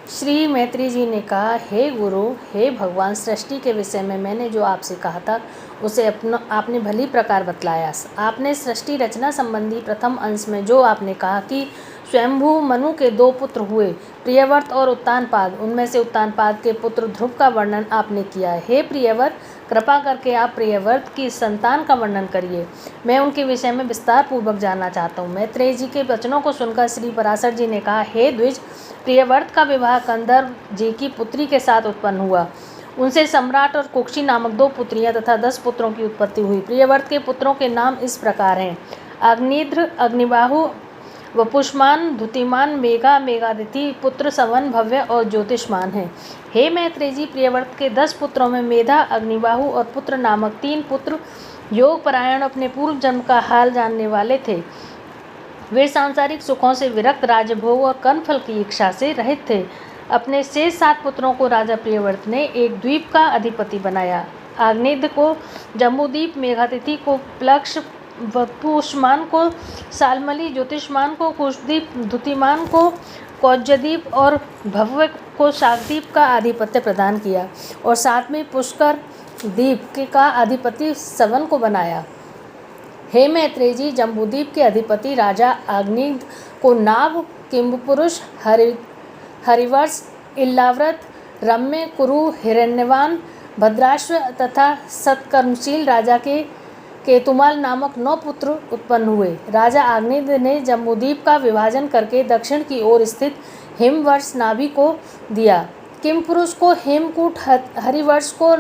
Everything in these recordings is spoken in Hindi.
श्री मैत्री जी ने कहा, हे गुरु, हे भगवान, सृष्टि के विषय में मैंने जो आपसे कहा था उसे आपने भली प्रकार बतलाया। आपने सृष्टि रचना संबंधी प्रथम अंश में जो आपने कहा कि स्वयंभू मनु के 2 पुत्र हुए, प्रियव्रत और उत्तानपाद, उनमें से उत्तानपाद के पुत्र ध्रुव का वर्णन आपने किया है। हे प्रियव्रत, कृपा करके आप प्रियव्रत की संतान का वर्णन करिए। मैं उनके विषय में विस्तार पूर्वक जानना चाहता हूँ। मैत्रेय जी के वचनों को सुनकर श्री पराशर जी ने कहा, हे द्विज, प्रियव्रत का विवाह कंदर्व जी की पुत्री के साथ उत्पन्न हुआ। उनसे सम्राट और कुक्षी नामक 2 पुत्रियां तथा 10 पुत्रों की उत्पत्ति हुई। प्रियव्रत के पुत्रों के नाम इस प्रकार हैं: अग्निध्र, अग्निबाहु, वपुष्मान, द्युतिमान, मेघा, मेघादिति, पुत्र सवन, भव्य और ज्योतिष्मान हैं। हे मैत्रेय जी, प्रियव्रत के 10 पुत्रों में मेधा, अग्निबाहु और पुत्र नामक 3 पुत्र योग परायण अपने पूर्व जन्म का हाल जानने वाले थे। वे सांसारिक सुखों से विरक्त, राजभोग और कर्मफल की इच्छा से रहित थे। अपने शेष 7 पुत्रों को राजा प्रियव्रत ने एक द्वीप का अधिपति बनाया। अग्निध्र को जम्बूद्वीप, मेघातिथि को प्लक्ष, वपुष्मान को सालमली, ज्योतिष्मान को कुशद्वीप, द्युतिमान को कौज्यद्वीप और भव्य को शाकद्वीप का आधिपत्य प्रदान किया और साथ में पुष्कर द्वीप का अधिपति सवन को बनाया। हे मैत्रेय जी, जम्बूद्वीप के अधिपति राजा अग्निध्र को नाभ, किंबपुरुष, हरिवर्ष, इल्लाव्रत, रम्य, कुरु, हिरण्यवान, भद्राश्व तथा सत्कर्मशील राजा के केतुमाल नामक 9 पुत्र उत्पन्न हुए। राजा अग्निध्र ने जम्बूद्वीप का विभाजन करके दक्षिण की ओर स्थित हिमवर्ष नाभि को दिया, किंबपुरुष को हेमकूट, हरिवर्ष को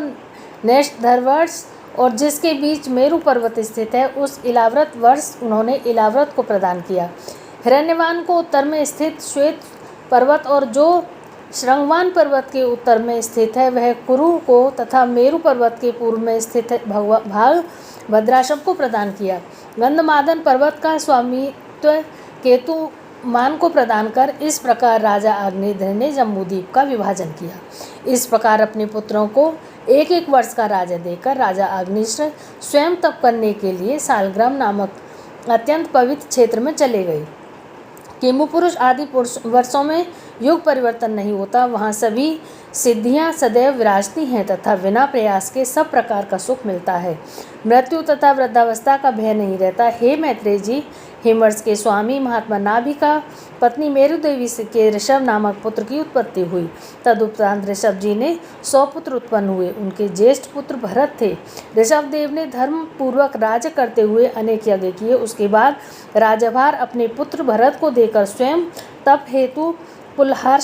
नैषधवर्ष और जिसके बीच मेरु पर्वत स्थित है उस इलाव्रत वर्ष उन्होंने इलाव्रत को प्रदान किया। हिरण्यवान को उत्तर में स्थित श्वेत पर्वत और जो श्रृंगवान पर्वत के उत्तर में स्थित है वह कुरु को तथा मेरु पर्वत के पूर्व में स्थित भाग भद्राश्व को प्रदान किया। गंधमादन पर्वत का स्वामित्व केतुमान को प्रदान कर इस प्रकार राजा अग्निध्र ने जम्बूद्वीप का विभाजन किया। इस प्रकार अपने पुत्रों को 1-1 वर्ष का राज्य देकर राजा अग्निध्र स्वयं तप करने के लिए सालग्राम नामक अत्यंत पवित्र क्षेत्र में चले गए। किंबपुरुष आदि वर्षों में युग परिवर्तन नहीं होता, वहाँ सभी सिद्धियाँ सदैव विराजती हैं तथा बिना प्रयास के सब प्रकार का सुख मिलता है। मृत्यु तथा वृद्धावस्था का भय नहीं रहता। हे मैत्रेय जी, हिमवर्ष के स्वामी महात्मा नाभि का पत्नी मेरु देवी के ऋषभ नामक पुत्र की उत्पत्ति हुई। तदुपरांत ऋषभ जी ने 100 पुत्र उत्पन्न हुए। उनके ज्येष्ठ पुत्र भरत थे। ऋषभ देव ने धर्म पूर्वक राज्य करते हुए अनेक यज्ञ किए। उसके बाद राजभार अपने पुत्र भरत को देकर स्वयं तप हेतु पुलहार